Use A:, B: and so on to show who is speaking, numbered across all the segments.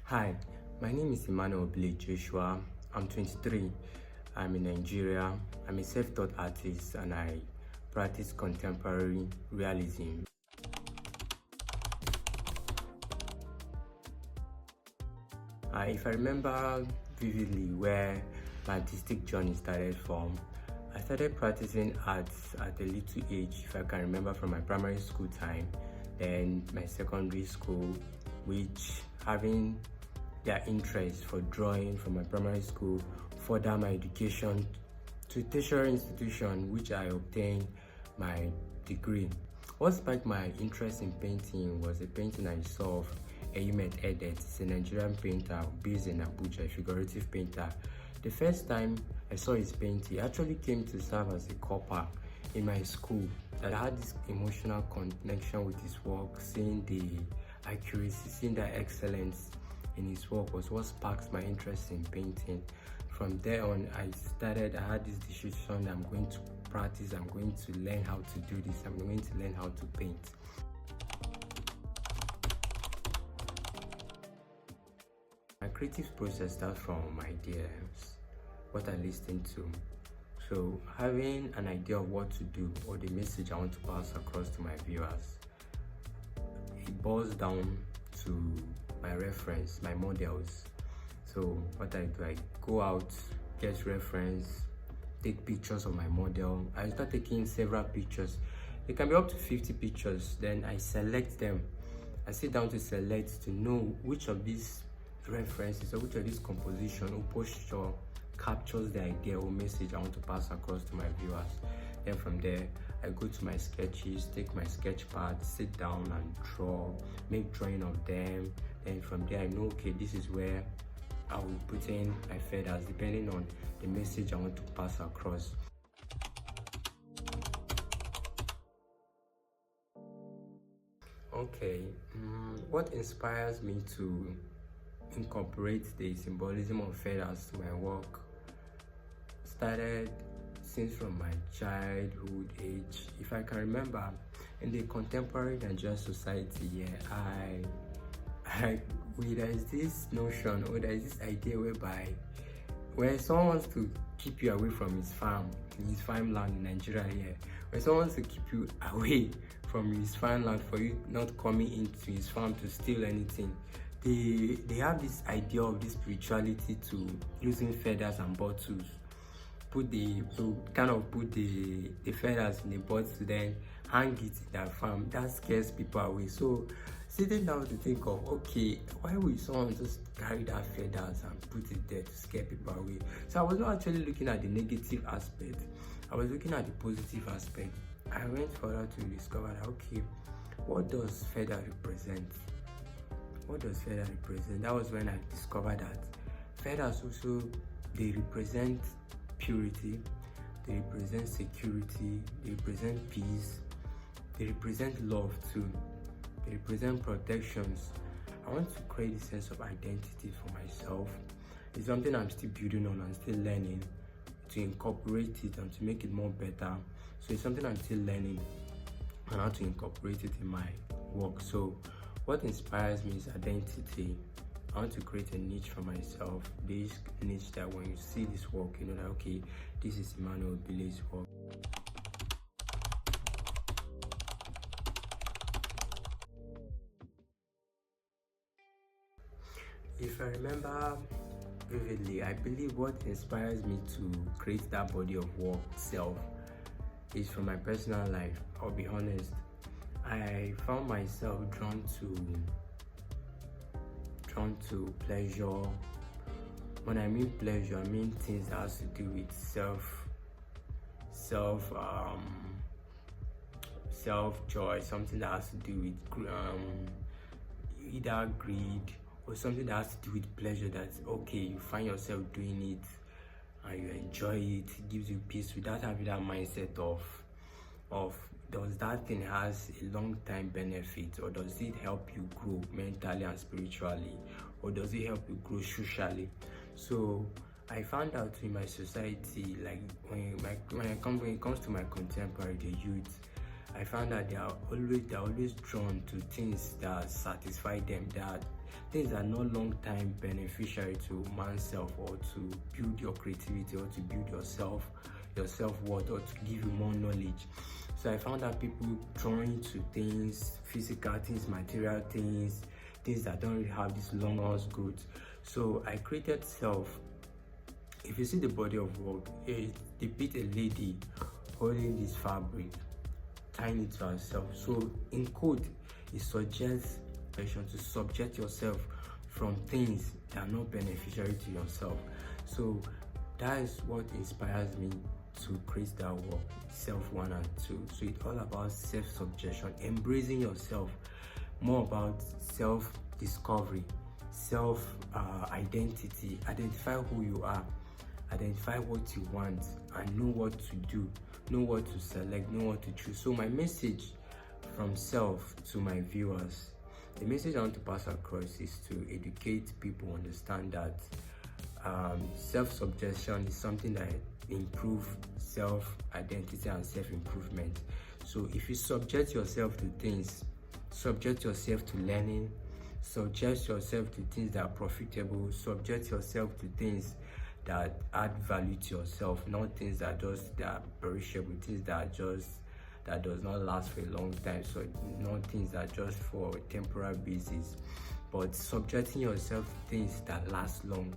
A: Hi, my name is Emmanuel Joshua. I'm 23. I'm in Nigeria. I'm a self-taught artist and I practice contemporary realism. If I remember vividly where my artistic journey started from, I started practicing arts at a little age, if I can remember, from my primary school time, then my secondary school, which having their interest for drawing from my primary school further my education to tertiary institution, which I obtained my degree. What sparked my interest in painting was a painting I saw of Emmanuel Joshua. It's a Nigerian painter based in Abuja, a figurative painter. The first time I saw his painting, he actually came to serve as a corper in my school. That I had this emotional connection with his work, seeing the accuracy, seeing the excellence in his work was what sparked my interest in painting. From there on, I had this decision that I'm going to practice, I'm going to learn how to do this, I'm going to learn how to paint. My creative process starts from ideas, what I listen to. So having an idea of what to do or the message I want to pass across to my viewers, it boils down to my reference, my models. So what I do, I go out, get reference, take pictures of my model. I start taking several pictures. It can be up to 50 pictures. Then I select them. I sit down to select to know which of these references or which of these composition or posture captures the idea or message I want to pass across to my viewers. Then from there, I go to my sketches, take my sketch pad, sit down and draw, make drawing of them. Then from there, I know, okay, this is where I will put in my feathers depending on the message I want to pass across. Okay, what inspires me to incorporate the symbolism of feathers to my work started since from my childhood age. If I can remember, in the contemporary Nigerian society, there is this notion or there is this idea whereby when someone wants to keep you away from his farmland in Nigeria here, when someone wants to keep you away from his farmland for you not coming into his farm to steal anything, they have this idea of this spirituality to using feathers and bottles. Put the feathers in the bottle, then hang it in their farm. That scares people away. So sitting down to think of, okay, why would someone just carry that feathers and put it there to scare people away? So I was not actually looking at the negative aspect, I was looking at the positive aspect. I went further to discover that, okay, what does feather represent? What does feather represent? That was when I discovered that feathers also, they represent purity, they represent security, they represent peace, they represent love too, they represent protections. I want to create a sense of identity for myself. It's something I'm still building on and still learning to incorporate it and to make it more better. So it's something I'm still learning and how to incorporate it in my work. So what inspires me is identity. I want to create a niche for myself. This niche that when you see this work, you know that, okay, this is Emmanuel Obile's work. If I remember vividly, I believe what inspires me to create that body of work itself is from my personal life. I'll be honest. I found myself drawn to pleasure. When I mean pleasure, I mean things that has to do with self joy, something that has to do with either greed or something that has to do with pleasure. That's okay, you find yourself doing it and you enjoy it, it gives you peace without having that mindset of does that thing has a long-time benefit, or does it help you grow mentally and spiritually, or does it help you grow socially? So I found out in my society, like when it comes to my contemporary, the youth, I found that they are always drawn to things that satisfy them, that things that are not long time beneficiary to oneself, or to build your creativity, or to build yourself, your self-worth, or to give you more knowledge. So I found that people drawing to things, physical things, material things, things that don't really have this long growth. So I created self. If you see the body of work, it depicts a lady holding this fabric, tying it to herself. So in code, it suggests to subject yourself from things that are not beneficiary to yourself. So that is what inspires me to create that work, self 1 and 2. So it's all about self-subjection, embracing yourself, more about self-discovery, self-identity, identify who you are, identify what you want, and know what to do, know what to select, know what to choose. So my message from self to my viewers, the message I want to pass across is to educate people, understand that self-subjection is something that improves self-identity and self-improvement. So if you subject yourself to things, subject yourself to learning, subject yourself to things that are profitable, subject yourself to things that add value to yourself, not things that are perishable, things that does not last for a long time, so not things that are just for a temporary basis, but subjecting yourself to things that last long.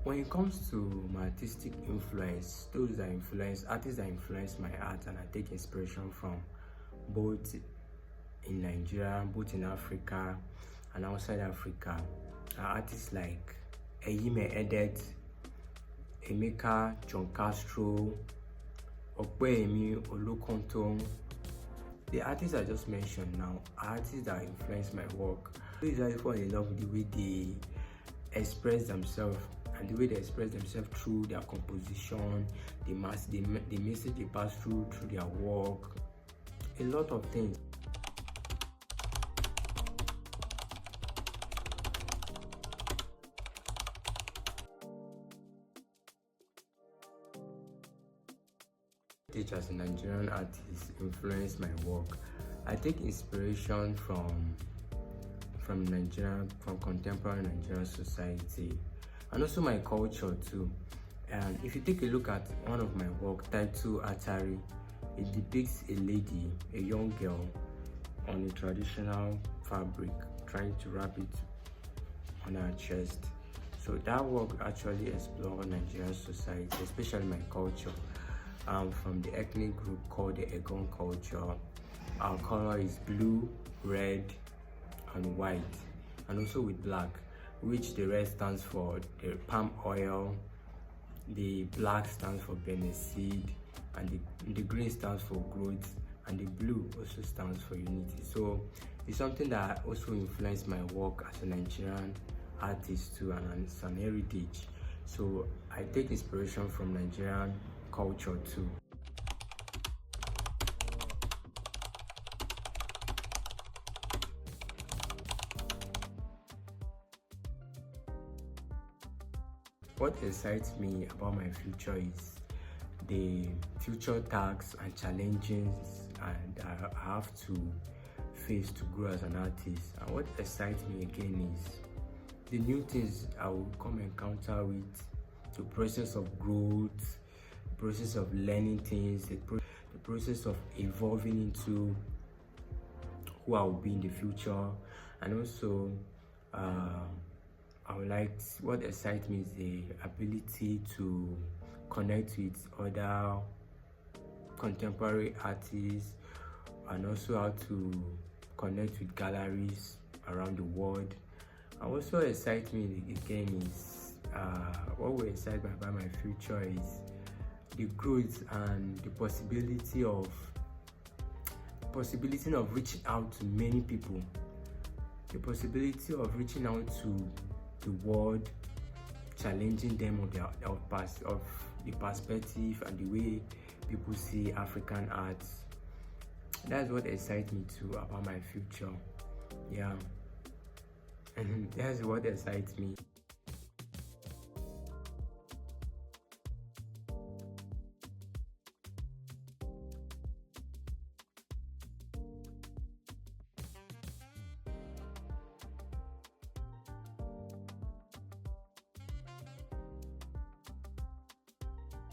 A: When it comes to my artistic influence, artists that influence my art and I take inspiration from, both in Nigeria, both in Africa and outside Africa, are artists like Emmanuel, Emeka, John Castro, Opeyemi, Olukontong. The artists I just mentioned now are artists that influence my work. I usually fall in love with the way they express themselves, and the way they express themselves through their composition, the message they pass through their work, a lot of things. As a Nigerian artist influence my work. I take inspiration from Nigeria, from contemporary Nigerian society, and also my culture too. And if you take a look at one of my work titled Atari, it depicts a lady, a young girl, on a traditional fabric trying to wrap it on her chest. So that work actually explores Nigerian society, especially my culture. From the ethnic group called the Eggon culture. Our color is blue, red, and white, and also with black, which the red stands for the palm oil, the black stands for seed, and the green stands for growth, and the blue also stands for unity. So it's something that also influenced my work as a Nigerian artist too, and it's an heritage. So I take inspiration from Nigerian culture too. What excites me about my future is the future tasks and challenges and I have to face to grow as an artist. And what excites me again is the new things I will come encounter with, the process of growth, the process of learning things, the process of evolving into who I will be in the future. And also what excites me is the ability to connect with other contemporary artists, and also how to connect with galleries around the world. And also excites me again is what will excite me about my future is the growth and the possibility of reaching out to many people, the possibility of reaching out to the world, challenging them of the perspective and the way people see African arts. That's what excites me too about my future. Yeah, and that's what excites me.